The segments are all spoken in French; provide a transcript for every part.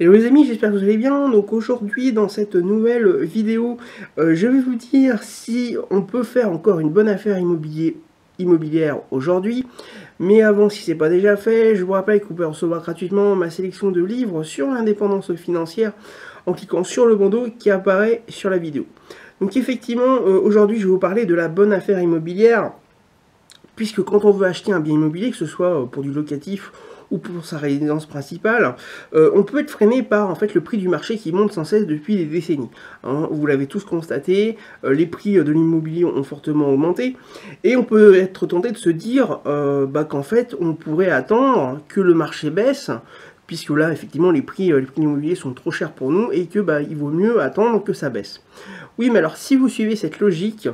Hello les amis, j'espère que vous allez bien. Donc aujourd'hui dans cette nouvelle vidéo, je vais vous dire si on peut faire encore une bonne affaire immobilière aujourd'hui. Mais avant, si ce n'est pas déjà fait, je vous rappelle que vous pouvez recevoir gratuitement ma sélection de livres sur l'indépendance financière en cliquant sur le bandeau qui apparaît sur la vidéo. Donc effectivement, aujourd'hui je vais vous parler de la bonne affaire immobilière, puisque quand on veut acheter un bien immobilier, que ce soit pour du locatif ou pour sa résidence principale, on peut être freiné par en fait le prix du marché qui monte sans cesse depuis des décennies. Hein, vous l'avez tous constaté, les prix de l'immobilier ont fortement augmenté, et on peut être tenté de se dire qu'en fait on pourrait attendre que le marché baisse, puisque là effectivement les prix de l'immobilier sont trop chers pour nous et que il vaut mieux attendre que ça baisse. Oui, mais alors si vous suivez cette logique,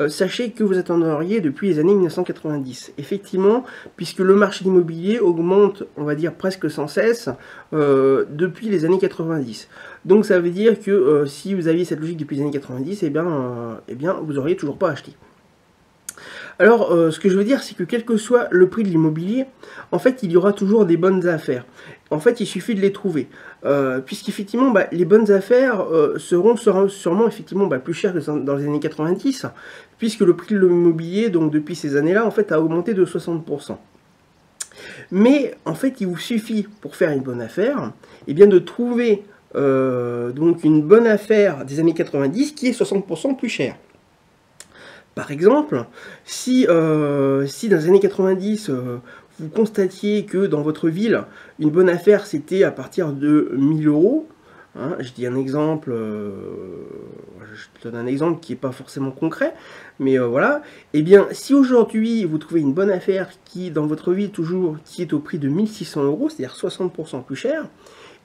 sachez que vous attendriez depuis les années 1990. Effectivement, puisque le marché de l'immobilier augmente, on va dire presque sans cesse, depuis les années 90. Donc ça veut dire que si vous aviez cette logique depuis les années 90, eh bien vous n'auriez toujours pas acheté. Alors, ce que je veux dire, c'est que quel que soit le prix de l'immobilier, en fait, il y aura toujours des bonnes affaires. En fait, il suffit de les trouver. Puisqu'effectivement, les bonnes affaires seront sûrement effectivement plus chères que dans les années 90, puisque le prix de l'immobilier, donc depuis ces années-là, en fait, a augmenté de 60%. Mais, en fait, il vous suffit, pour faire une bonne affaire, eh bien, de trouver donc une bonne affaire des années 90 qui est 60% plus chère. Par exemple, si dans les années 90, vous constatiez que dans votre ville, une bonne affaire c'était à partir de 1000 euros, hein, je dis un exemple, je te donne un exemple qui n'est pas forcément concret, mais voilà, et bien si aujourd'hui vous trouvez une bonne affaire qui dans votre ville toujours qui est au prix de 1600 euros, c'est-à-dire 60% plus cher,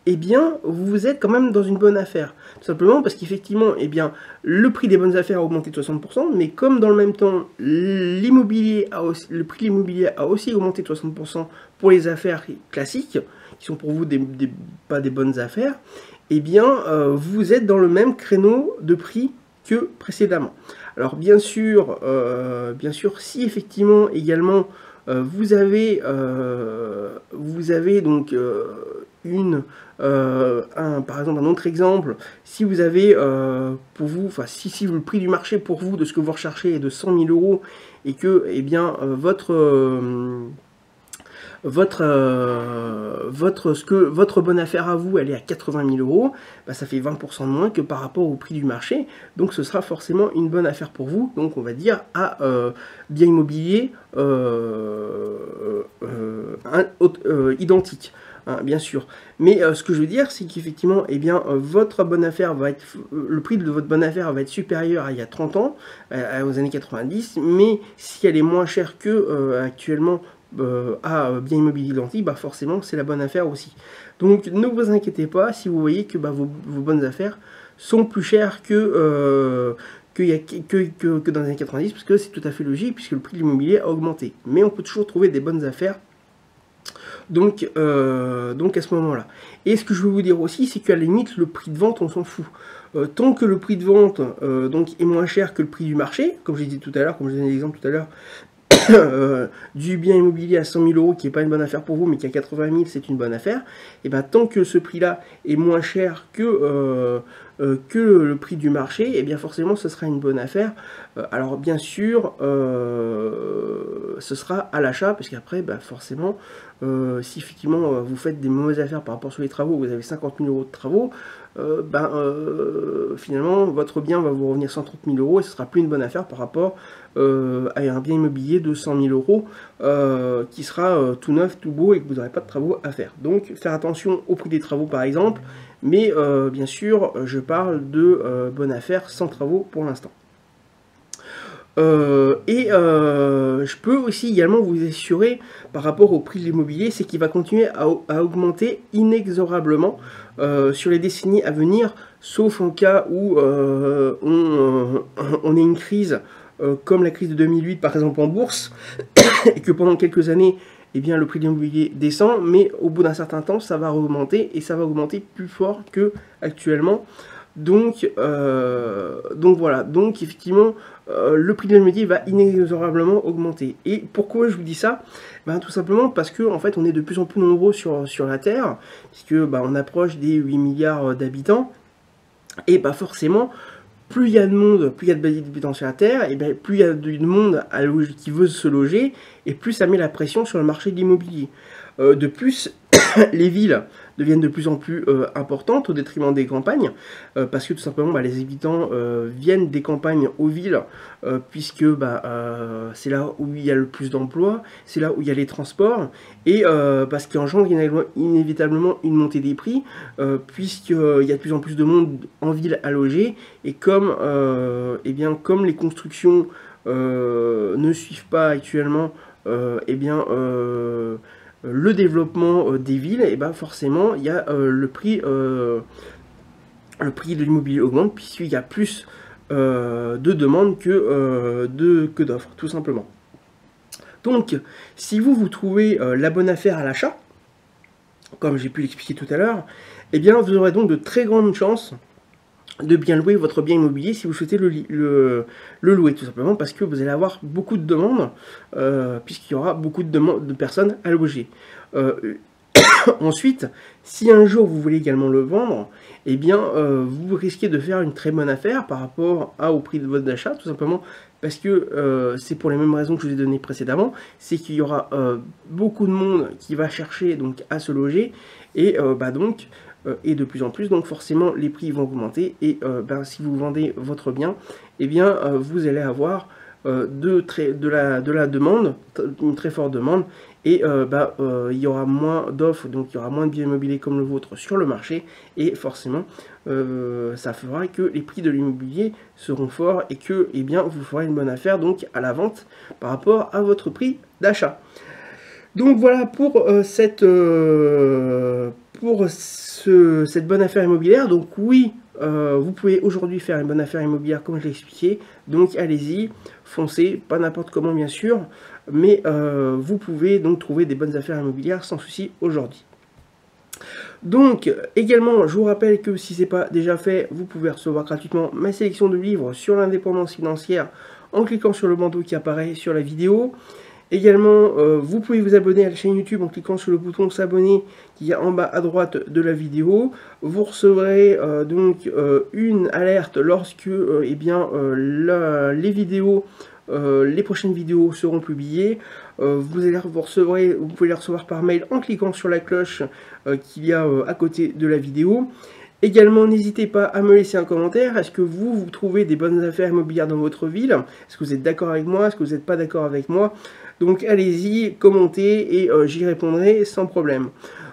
eh bien, vous êtes quand même dans une bonne affaire. Tout simplement parce qu'effectivement, eh bien, le prix des bonnes affaires a augmenté de 60%, mais comme dans le même temps, le prix de l'immobilier a aussi augmenté de 60% pour les affaires classiques, qui sont pour vous pas des bonnes affaires, eh bien, vous êtes dans le même créneau de prix que précédemment. Alors, bien sûr, si effectivement, également, vous avez donc par exemple un autre exemple, si vous avez pour vous, enfin si le prix du marché pour vous de ce que vous recherchez est de 100 000 euros et que votre bonne affaire à vous, elle est à 80 000 euros, ça fait 20% de moins que par rapport au prix du marché, donc ce sera forcément une bonne affaire pour vous, donc on va dire à bien immobilier identique. Hein, bien sûr, mais ce que je veux dire, c'est qu'effectivement, votre bonne affaire va être, le prix de votre bonne affaire va être supérieur à il y a 30 ans, aux années 90, mais si elle est moins chère que actuellement à bien immobilier identique, forcément c'est la bonne affaire aussi. Donc ne vous inquiétez pas si vous voyez que vos bonnes affaires sont plus chères que dans les années 90, parce que c'est tout à fait logique, puisque le prix de l'immobilier a augmenté. Mais on peut toujours trouver des bonnes affaires. Donc à ce moment-là. Et ce que je veux vous dire aussi, c'est qu'à la limite, le prix de vente, on s'en fout. Tant que le prix de vente est moins cher que le prix du marché, comme je l'ai dit tout à l'heure, comme je donnais l'exemple tout à l'heure, du bien immobilier à 100 000 euros qui n'est pas une bonne affaire pour vous, mais qui à 80 000 c'est une bonne affaire, et tant que ce prix-là est moins cher que le prix du marché, et bien forcément ce sera une bonne affaire. Alors bien sûr, ce sera à l'achat, parce qu'après, forcément, si effectivement vous faites des mauvaises affaires par rapport sur les travaux, vous avez 50 000 euros de travaux, finalement votre bien va vous revenir 130 000 euros et ce sera plus une bonne affaire par rapport à un bien immobilier de 100 000 euros qui sera tout neuf, tout beau et que vous n'aurez pas de travaux à faire. Donc faire attention au prix des travaux par exemple, mais bien sûr je parle de bonne affaire sans travaux pour l'instant. Je peux aussi également vous assurer par rapport au prix de l'immobilier, c'est qu'il va continuer à augmenter inexorablement sur les décennies à venir, sauf en cas où on ait une crise comme la crise de 2008 par exemple en bourse, et que pendant quelques années le prix de l'immobilier descend, mais au bout d'un certain temps ça va augmenter, et ça va augmenter plus fort que actuellement. Donc voilà, donc effectivement, le prix de l'immobilier va inexorablement augmenter. Et pourquoi je vous dis ça? Ben, tout simplement parce que en fait, on est de plus en plus nombreux sur la Terre, puisque ben, on approche des 8 milliards d'habitants, et ben, forcément, plus il y a de monde, plus il y a d'habitants sur la Terre, et bien plus il y a de monde qui veut se loger, et plus ça met la pression sur le marché de l'immobilier. De plus, les villes deviennent de plus en plus importantes au détriment des campagnes, parce que tout simplement bah, les habitants viennent des campagnes aux villes, puisque bah, c'est là où il y a le plus d'emplois, c'est là où il y a les transports, et parce qu'il engendre inévitablement une montée des prix, puisqu'il y a de plus en plus de monde en ville à loger, et comme, eh bien, comme les constructions ne suivent pas actuellement, eh bien, le développement des villes, et ben forcément il y a le prix de l'immobilier augmente, puisqu'il y a plus de demandes que d'offres, tout simplement. Donc si vous trouvez la bonne affaire à l'achat, comme j'ai pu l'expliquer tout à l'heure, eh bien vous aurez donc de très grandes chances de bien louer votre bien immobilier si vous souhaitez le louer, tout simplement parce que vous allez avoir beaucoup de demandes, puisqu'il y aura beaucoup de personnes à loger. Ensuite, si un jour vous voulez également le vendre, eh bien vous risquez de faire une très bonne affaire par rapport au prix de votre achat, tout simplement parce que c'est pour les mêmes raisons que je vous ai données précédemment, c'est qu'il y aura beaucoup de monde qui va chercher donc à se loger, et et de plus en plus, donc forcément les prix vont augmenter, et si vous vendez votre bien, eh bien vous allez avoir de la demande, une très forte demande, et il y aura moins d'offres, donc il y aura moins de biens immobiliers comme le vôtre sur le marché, et forcément ça fera que les prix de l'immobilier seront forts, et que eh bien, vous ferez une bonne affaire donc à la vente par rapport à votre prix d'achat. Donc voilà pour cette bonne affaire immobilière. Donc oui, vous pouvez aujourd'hui faire une bonne affaire immobilière comme je l'ai expliqué. Donc allez-y, foncez, pas n'importe comment bien sûr, mais vous pouvez donc trouver des bonnes affaires immobilières sans souci aujourd'hui. Donc également, je vous rappelle que si ce n'est pas déjà fait, vous pouvez recevoir gratuitement ma sélection de livres sur l'indépendance financière en cliquant sur le bandeau qui apparaît sur la vidéo. Également, vous pouvez vous abonner à la chaîne YouTube en cliquant sur le bouton s'abonner qui est en bas à droite de la vidéo. Vous recevrez donc une alerte lorsque les prochaines vidéos seront publiées. Vous pouvez les recevoir par mail en cliquant sur la cloche qu'il y a à côté de la vidéo. Également, n'hésitez pas à me laisser un commentaire. Est-ce que vous trouvez des bonnes affaires immobilières dans votre ville? Est-ce que vous êtes d'accord avec moi? Est-ce que vous n'êtes pas d'accord avec moi? Donc allez-y, commentez, et j'y répondrai sans problème.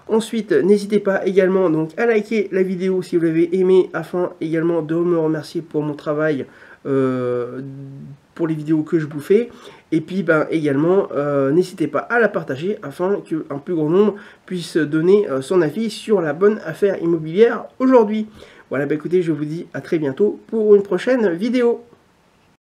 Ensuite, n'hésitez pas également donc à liker la vidéo si vous l'avez aimé, afin également de me remercier pour mon travail, pour les vidéos que je vous fais. Et puis également, n'hésitez pas à la partager afin qu'un plus grand nombre puisse donner son avis sur la bonne affaire immobilière aujourd'hui. Voilà, écoutez, je vous dis à très bientôt pour une prochaine vidéo.